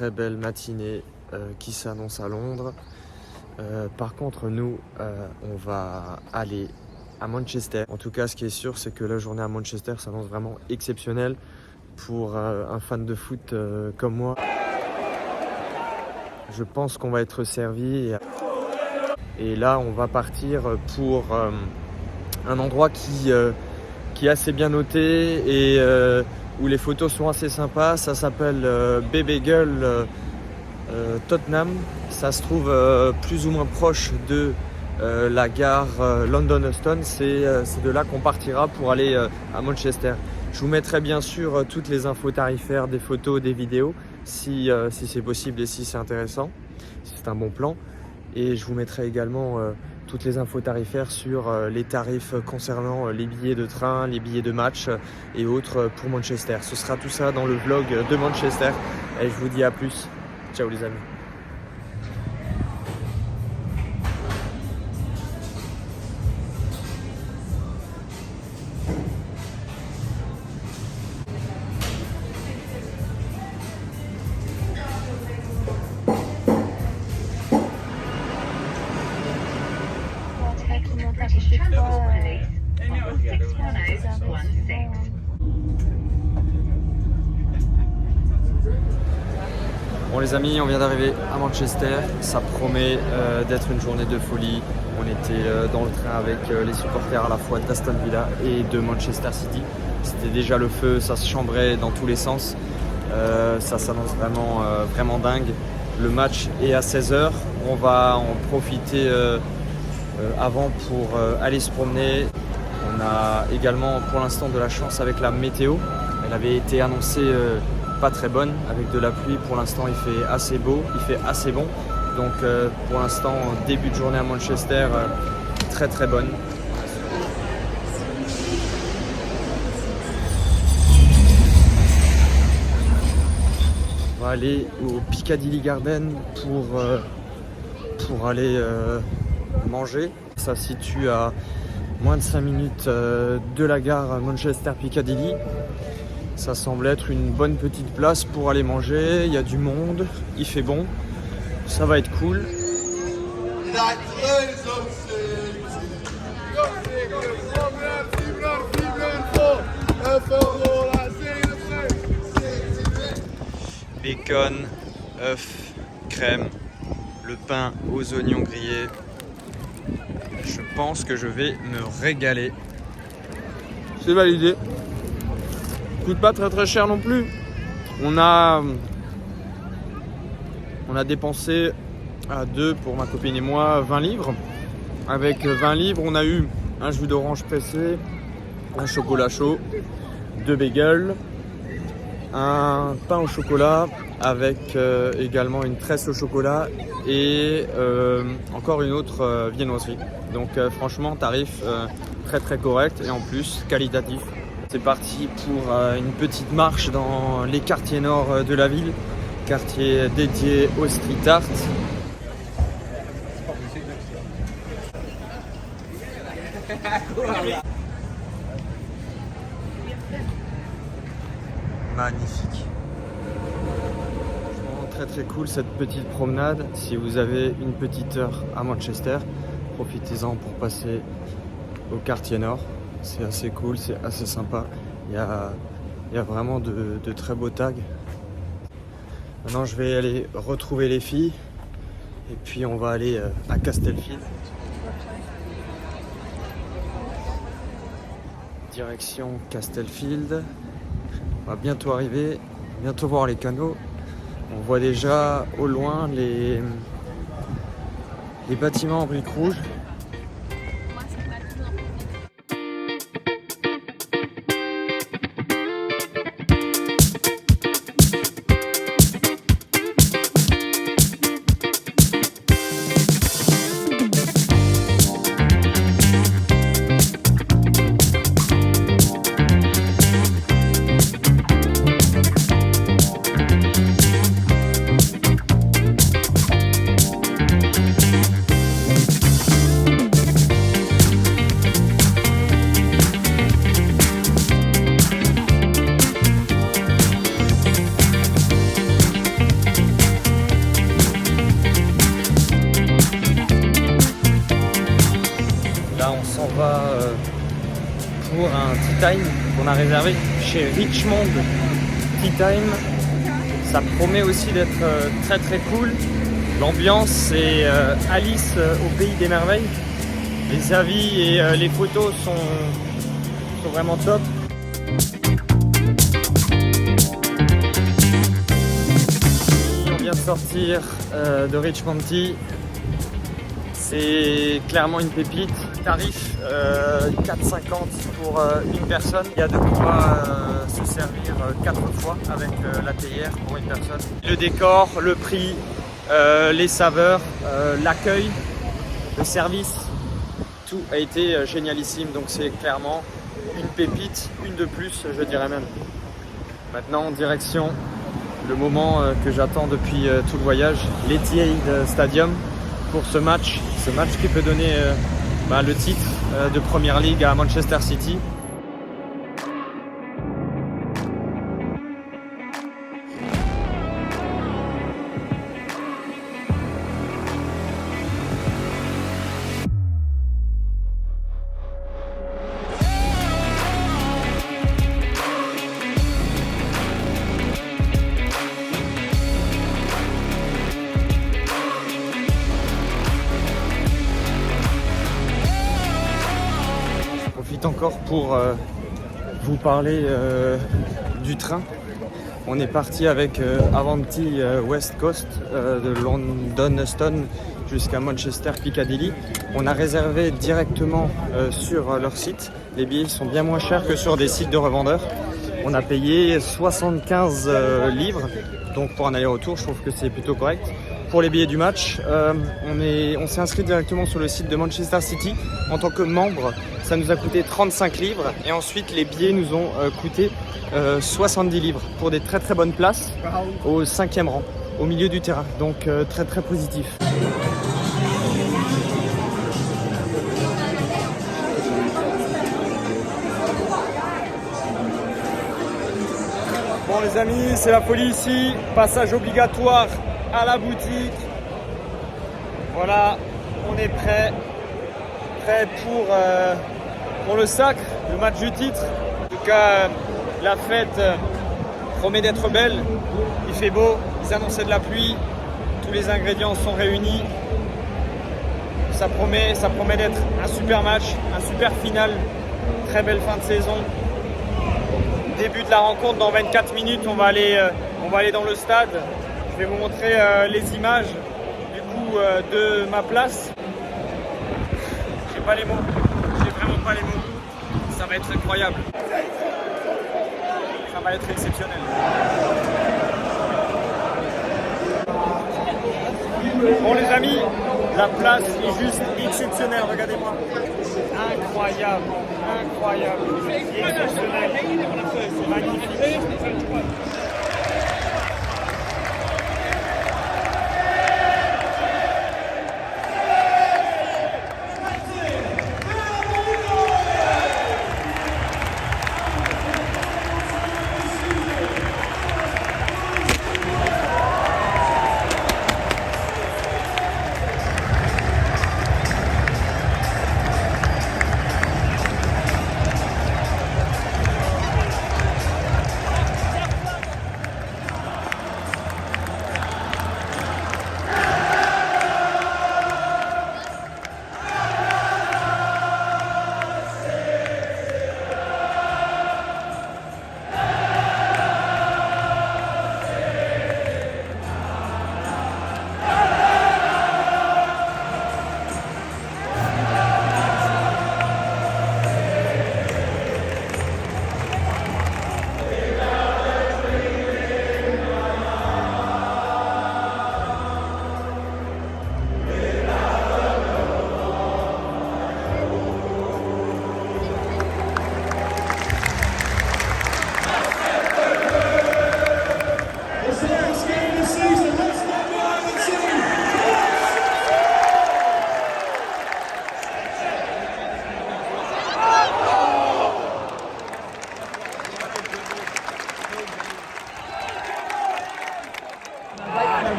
très belle matinée qui s'annonce à Londres. Par contre, nous, on va aller à Manchester. En tout cas, ce qui est sûr, c'est que la journée à Manchester s'annonce vraiment exceptionnelle pour un fan de foot comme moi. Je pense qu'on va être servi. Et là, on va partir pour un endroit qui est assez bien noté et où les photos sont assez sympas. Ça s'appelle Babygel Tottenham. Ça se trouve plus ou moins proche de la gare London Euston. C'est de là qu'on partira pour aller à Manchester. Je vous mettrai bien sûr toutes les infos tarifaires, des photos, des vidéos, si c'est possible et si c'est intéressant, si c'est un bon plan. Et je vous mettrai également toutes les infos tarifaires sur les tarifs concernant les billets de train, les billets de match et autres pour Manchester. Ce sera tout ça dans le vlog de Manchester et je vous dis à plus. Ciao les amis. Bon les amis, on vient d'arriver à Manchester, ça promet d'être une journée de folie. On était dans le train avec les supporters à la fois d'Aston Villa et de Manchester City. C'était déjà le feu, ça se chambrait dans tous les sens. Ça s'annonce vraiment dingue. Le match est à 16h, on va en profiter avant pour aller se promener. On a également pour l'instant de la chance avec la météo. Elle avait été annoncée pas très bonne avec de la pluie. Pour l'instant il fait assez beau, il fait assez bon. Donc pour l'instant début de journée à Manchester très bonne. On va aller au Piccadilly Garden pour aller manger. Ça se situe à moins de 5 minutes de la gare Manchester Piccadilly. Ça semble être une bonne petite place pour aller manger. Il y a du monde, il fait bon, ça va être cool. Bacon, œufs, crème, le pain aux oignons grillés. Je pense que je vais me régaler. C'est validé. Coûte pas très cher non plus. On a dépensé à deux pour ma copine et moi 20 livres. Avec 20 livres, on a eu un jus d'orange pressé, un chocolat chaud, 2 bagels, un pain au chocolat avec également une tresse au chocolat et encore une autre viennoiserie. Donc franchement, tarif très correct et en plus qualitatif. C'est parti pour une petite marche dans les quartiers nord de la ville, quartier dédié au street art. Magnifique. Très cool cette petite promenade. Si vous avez une petite heure à Manchester, profitez-en pour passer au quartier nord. C'est assez cool, c'est assez sympa. Il y a vraiment de très beaux tags. Maintenant, je vais aller retrouver les filles et puis on va aller à Castlefield. Direction Castlefield. On va bientôt arriver, bientôt voir les canaux. On voit déjà au loin les bâtiments en briques rouges. pour un tea time qu'on a réservé chez Richmond Tea Time. Ça promet aussi d'être très très cool. L'ambiance, c'est Alice au pays des merveilles. Les avis et les photos sont vraiment top. On vient de sortir de Richmond Tea. C'est clairement une pépite. Tarif 4,50 pour une personne. Il y a de quoi se servir 4 fois avec la théière pour une personne. Le décor, le prix, les saveurs, l'accueil, le service, tout a été génialissime. Donc c'est clairement une pépite, une de plus, je dirais même. Maintenant en direction le moment que j'attends depuis tout le voyage, l'Etihad Stadium, pour ce match qui peut donner le titre de Premier League à Manchester City. Encore pour vous parler du train. On est parti avec Avanti West Coast de London Euston jusqu'à Manchester Piccadilly. On a réservé directement sur leur site. Les billets sont bien moins chers que sur des sites de revendeurs. On a payé 75 livres, donc pour un aller-retour, je trouve que c'est plutôt correct. Pour les billets du match, on s'est inscrit directement sur le site de Manchester City. En tant que membre, ça nous a coûté 35 livres. Et ensuite, les billets nous ont coûté 70 livres pour des très très bonnes places au 5e rang, au milieu du terrain. Donc très très positif. Bon les amis, c'est la folie ici. Passage obligatoire à la boutique. Voilà, on est prêt pour le sacre, le match du titre. En tout cas, la fête promet d'être belle. Il fait beau, ils annonçaient de la pluie, tous les ingrédients sont réunis. Ça promet d'être un super match, un super final, très belle fin de saison. Début de la rencontre dans 24 minutes, on va aller dans le stade. Je vais vous montrer les images du coup de ma place. J'ai pas les mots, j'ai vraiment pas les mots. Ça va être incroyable. Ça va être exceptionnel. Bon les amis, la place est juste exceptionnelle, regardez-moi. Incroyable, exceptionnel, magnifique.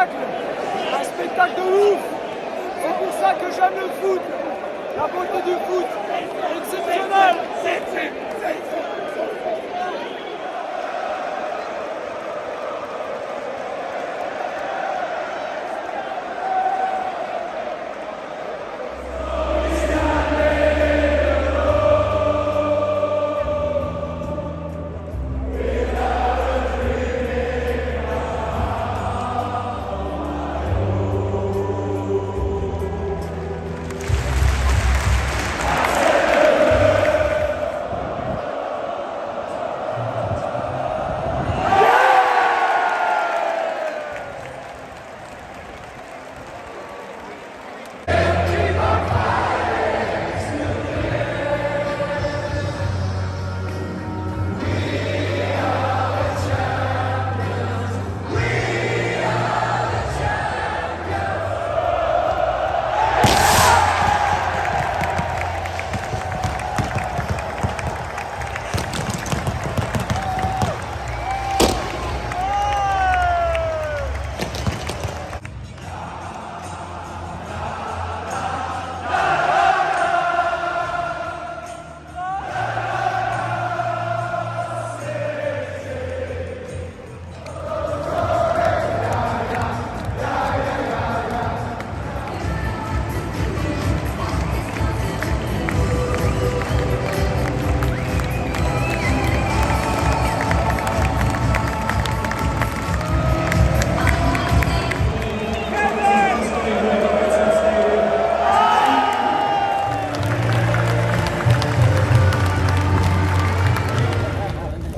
un spectacle de ouf. C'est pour ça que j'aime le foot, la beauté du foot, exceptionnel.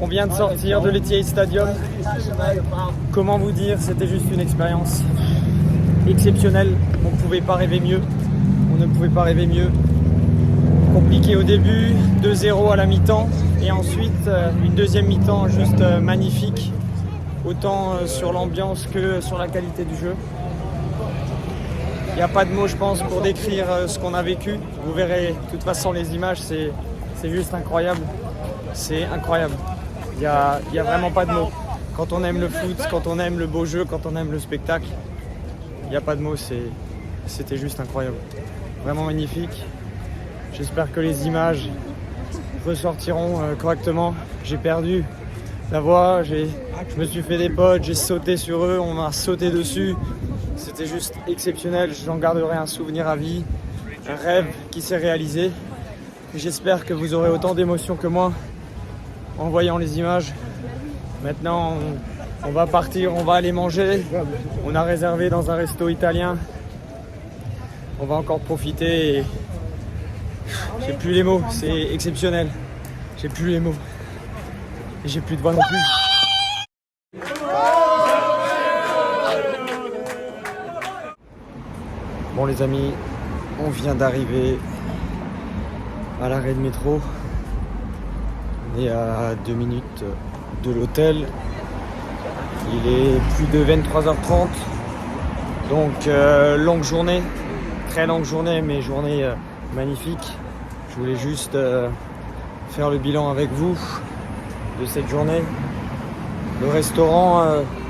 On vient de sortir de l'Etihad Stadium. Comment vous dire, c'était juste une expérience exceptionnelle. On ne pouvait pas rêver mieux. On ne pouvait pas rêver mieux. Compliqué au début, 2-0 à la mi-temps. Et ensuite, une deuxième mi-temps juste magnifique. Autant sur l'ambiance que sur la qualité du jeu. Il n'y a pas de mots, je pense, pour décrire ce qu'on a vécu. Vous verrez, de toute façon, les images, c'est juste incroyable. C'est incroyable. Il n'y a vraiment pas de mots. Quand on aime le foot, quand on aime le beau jeu, quand on aime le spectacle, il n'y a pas de mots. C'était juste incroyable. Vraiment magnifique. J'espère que les images ressortiront correctement. J'ai perdu la voix, je me suis fait des potes, j'ai sauté sur eux, on m'a sauté dessus. C'était juste exceptionnel. J'en garderai un souvenir à vie, un rêve qui s'est réalisé. J'espère que vous aurez autant d'émotions que moi en voyant les images. Maintenant, on va partir, on va aller manger. On a réservé dans un resto italien. On va encore profiter. Et j'ai plus les mots, c'est exceptionnel. J'ai plus les mots. Et j'ai plus de voix non plus. Bon les amis, on vient d'arriver à l'arrêt de métro. On est à 2 minutes de l'hôtel. Il est plus de 23h30. Donc longue journée, très longue journée, mais journée magnifique. Je voulais juste faire le bilan avec vous de cette journée. Le restaurant,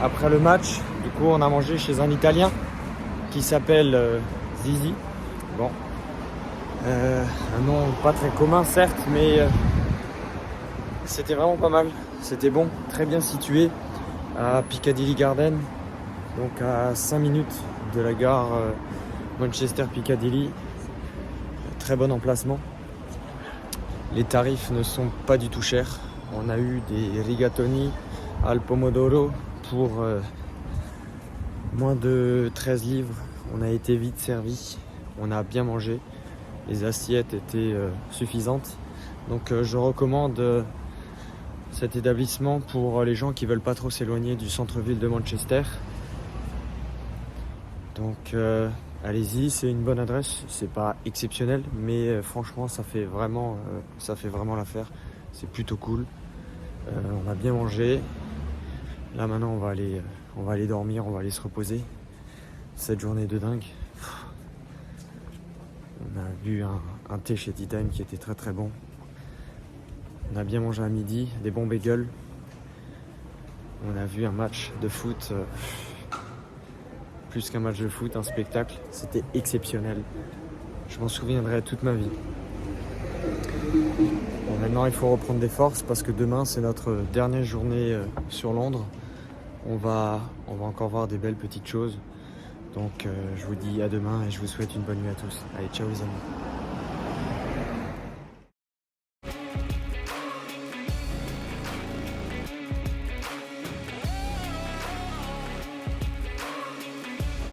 après le match, du coup on a mangé chez un Italien qui s'appelle Zizi. Bon, un nom pas très commun certes, mais c'était vraiment pas mal. C'était bon, très bien situé à Piccadilly Garden, donc à 5 minutes de la gare Manchester Piccadilly. Très bon emplacement. Les tarifs ne sont pas du tout chers. On a eu des rigatoni al pomodoro pour moins de 13 livres. On a été vite servi. On a bien mangé. Les assiettes étaient suffisantes. Donc je recommande cet établissement pour les gens qui veulent pas trop s'éloigner du centre-ville de Manchester. Donc allez-y, c'est une bonne adresse. C'est pas exceptionnel, mais franchement ça fait vraiment l'affaire. C'est plutôt cool. On a bien mangé. Là maintenant on va aller dormir, on va aller se reposer. Cette journée de dingue. On a bu un thé chez Tea Time qui était très très bon. On a bien mangé à midi, des bons bagels. On a vu un match de foot plus qu'un match de foot, un spectacle. C'était exceptionnel. Je m'en souviendrai toute ma vie. Bon, maintenant, il faut reprendre des forces parce que demain, c'est notre dernière journée sur Londres. On va encore voir des belles petites choses. Donc, je vous dis à demain et je vous souhaite une bonne nuit à tous. Allez, ciao les amis.